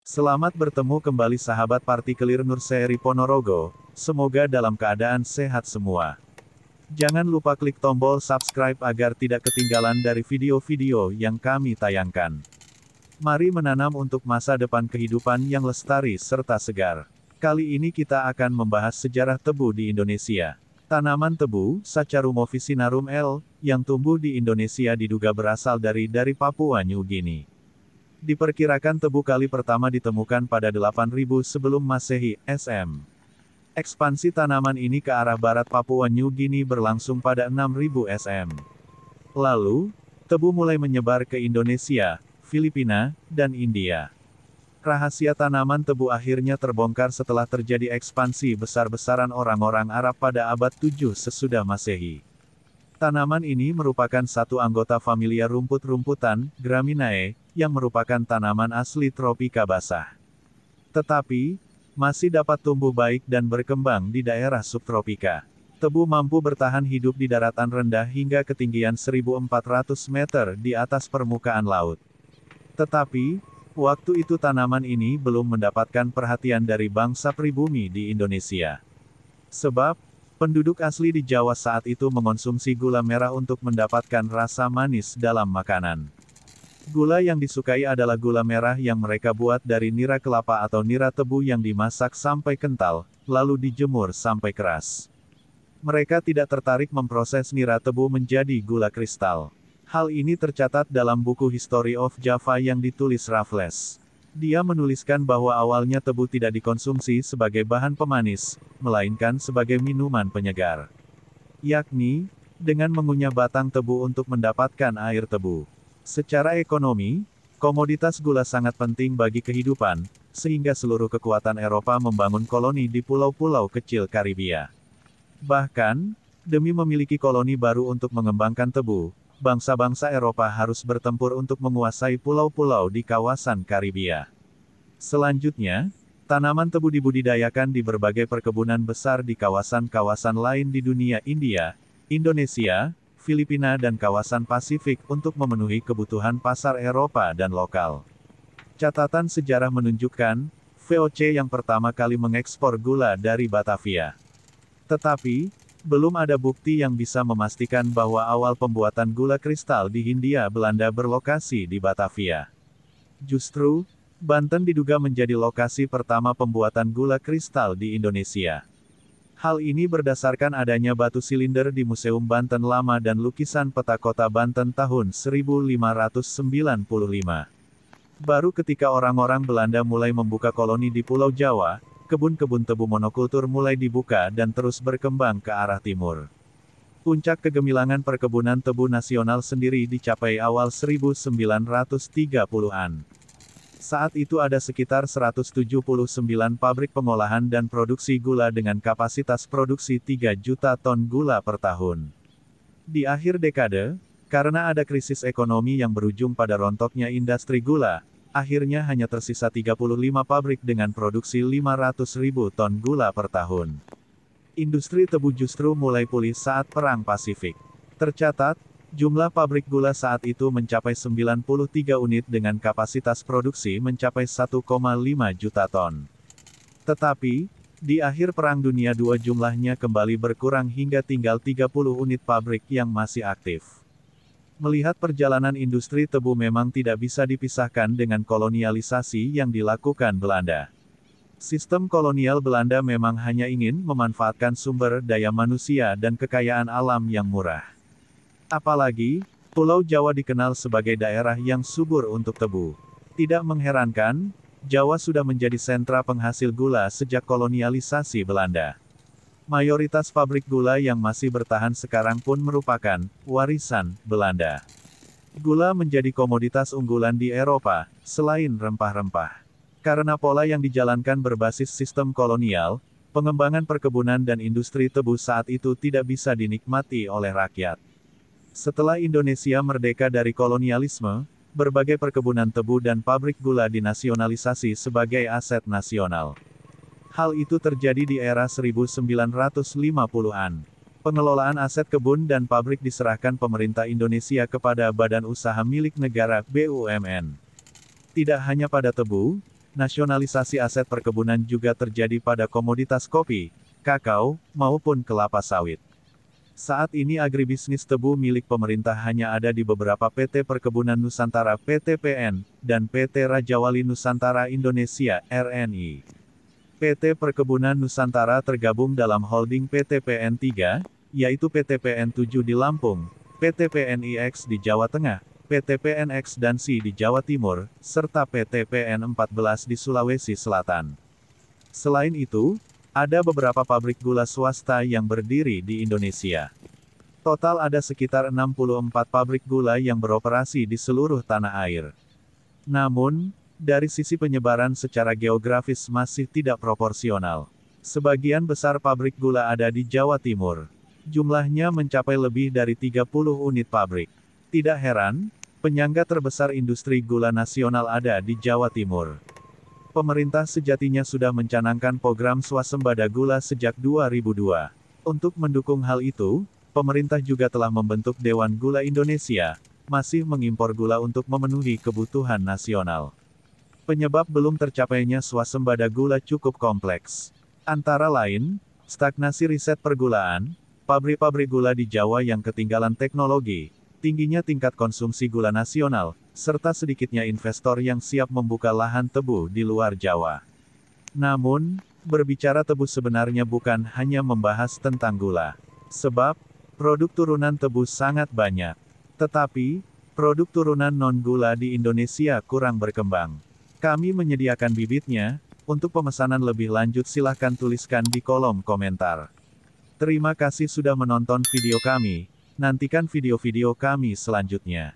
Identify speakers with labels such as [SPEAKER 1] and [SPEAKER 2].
[SPEAKER 1] Selamat bertemu kembali sahabat partikelir Nurseri Ponorogo, semoga dalam keadaan sehat semua. Jangan lupa klik tombol subscribe agar tidak ketinggalan dari video-video yang kami tayangkan. Mari menanam untuk masa depan kehidupan yang lestari serta segar. Kali ini kita akan membahas sejarah tebu di Indonesia. Tanaman tebu, Saccharum officinarum L., yang tumbuh di Indonesia diduga berasal dari Papua New Guinea. Diperkirakan tebu kali pertama ditemukan pada 8000 sebelum Masehi, SM. Ekspansi tanaman ini ke arah barat Papua New Guinea berlangsung pada 6000 SM. Lalu, tebu mulai menyebar ke Indonesia, Filipina, dan India. Rahasia tanaman tebu akhirnya terbongkar setelah terjadi ekspansi besar-besaran orang-orang Arab pada abad 7 sesudah Masehi. Tanaman ini merupakan satu anggota familia rumput-rumputan, Graminae, yang merupakan tanaman asli tropika basah. Tetapi, masih dapat tumbuh baik dan berkembang di daerah subtropika. Tebu mampu bertahan hidup di daratan rendah hingga ketinggian 1400 meter di atas permukaan laut. Tetapi, waktu itu tanaman ini belum mendapatkan perhatian dari bangsa pribumi di Indonesia. Sebab, penduduk asli di Jawa saat itu mengonsumsi gula merah untuk mendapatkan rasa manis dalam makanan. Gula yang disukai adalah gula merah yang mereka buat dari nira kelapa atau nira tebu yang dimasak sampai kental, lalu dijemur sampai keras. Mereka tidak tertarik memproses nira tebu menjadi gula kristal. Hal ini tercatat dalam buku History of Java yang ditulis Raffles. Dia menuliskan bahwa awalnya tebu tidak dikonsumsi sebagai bahan pemanis, melainkan sebagai minuman penyegar. Yakni, dengan mengunyah batang tebu untuk mendapatkan air tebu. Secara ekonomi, komoditas gula sangat penting bagi kehidupan, sehingga seluruh kekuatan Eropa membangun koloni di pulau-pulau kecil Karibia. Bahkan, demi memiliki koloni baru untuk mengembangkan tebu, bangsa-bangsa Eropa harus bertempur untuk menguasai pulau-pulau di kawasan Karibia. Selanjutnya, tanaman tebu dibudidayakan di berbagai perkebunan besar di kawasan-kawasan lain di dunia India, Indonesia, Filipina dan kawasan Pasifik untuk memenuhi kebutuhan pasar Eropa dan lokal. Catatan sejarah menunjukkan, VOC yang pertama kali mengekspor gula dari Batavia. Tetapi, belum ada bukti yang bisa memastikan bahwa awal pembuatan gula kristal di Hindia Belanda berlokasi di Batavia. Justru, Banten diduga menjadi lokasi pertama pembuatan gula kristal di Indonesia. Hal ini berdasarkan adanya batu silinder di Museum Banten Lama dan lukisan peta kota Banten tahun 1595. Baru ketika orang-orang Belanda mulai membuka koloni di Pulau Jawa, kebun-kebun tebu monokultur mulai dibuka dan terus berkembang ke arah timur. Puncak kegemilangan perkebunan tebu nasional sendiri dicapai awal 1930-an. Saat itu ada sekitar 179 pabrik pengolahan dan produksi gula dengan kapasitas produksi 3 juta ton gula per tahun. Di akhir dekade, karena ada krisis ekonomi yang berujung pada rontoknya industri gula, akhirnya hanya tersisa 35 pabrik dengan produksi 500.000 ton gula per tahun. Industri tebu justru mulai pulih saat Perang Pasifik. Tercatat, jumlah pabrik gula saat itu mencapai 93 unit dengan kapasitas produksi mencapai 1,5 juta ton. Tetapi, di akhir Perang Dunia II jumlahnya kembali berkurang hingga tinggal 30 unit pabrik yang masih aktif. Melihat perjalanan industri tebu memang tidak bisa dipisahkan dengan kolonialisasi yang dilakukan Belanda. Sistem kolonial Belanda memang hanya ingin memanfaatkan sumber daya manusia dan kekayaan alam yang murah. Apalagi, Pulau Jawa dikenal sebagai daerah yang subur untuk tebu. Tidak mengherankan, Jawa sudah menjadi sentra penghasil gula sejak kolonialisasi Belanda. Mayoritas pabrik gula yang masih bertahan sekarang pun merupakan warisan Belanda. Gula menjadi komoditas unggulan di Eropa, selain rempah-rempah. Karena pola yang dijalankan berbasis sistem kolonial, pengembangan perkebunan dan industri tebu saat itu tidak bisa dinikmati oleh rakyat. Setelah Indonesia merdeka dari kolonialisme, berbagai perkebunan tebu dan pabrik gula dinasionalisasi sebagai aset nasional. Hal itu terjadi di era 1950-an. Pengelolaan aset kebun dan pabrik diserahkan pemerintah Indonesia kepada Badan Usaha Milik Negara (BUMN). Tidak hanya pada tebu, Nasionalisasi aset perkebunan juga terjadi pada komoditas kopi, kakao, maupun kelapa sawit. Saat ini agribisnis tebu milik pemerintah hanya ada di beberapa PT Perkebunan Nusantara (PTPN) dan PT Raja Wali Nusantara Indonesia (RNI). PT Perkebunan Nusantara tergabung dalam holding PTPN 3, yaitu PTPN 7 di Lampung, PTPNIX di Jawa Tengah, PTPNX dan C di Jawa Timur, serta PTPN 14 di Sulawesi Selatan. Selain itu, ada beberapa pabrik gula swasta yang berdiri di Indonesia. Total ada sekitar 64 pabrik gula yang beroperasi di seluruh tanah air. Namun, dari sisi penyebaran secara geografis masih tidak proporsional. Sebagian besar pabrik gula ada di Jawa Timur. Jumlahnya mencapai lebih dari 30 unit pabrik. Tidak heran, penyangga terbesar industri gula nasional ada di Jawa Timur. Pemerintah sejatinya sudah mencanangkan program swasembada gula sejak 2002. Untuk mendukung hal itu, pemerintah juga telah membentuk Dewan Gula Indonesia, masih mengimpor gula untuk memenuhi kebutuhan nasional. Penyebab belum tercapainya swasembada gula cukup kompleks. Antara lain, stagnasi riset pergulaan, pabrik-pabrik gula di Jawa yang ketinggalan teknologi, tingginya tingkat konsumsi gula nasional, serta sedikitnya investor yang siap membuka lahan tebu di luar Jawa. Namun, berbicara tebu sebenarnya bukan hanya membahas tentang gula. Sebab, produk turunan tebu sangat banyak. Tetapi, produk turunan non-gula di Indonesia kurang berkembang. Kami menyediakan bibitnya, untuk pemesanan lebih lanjut silahkan tuliskan di kolom komentar. Terima kasih sudah menonton video kami, nantikan video-video kami selanjutnya.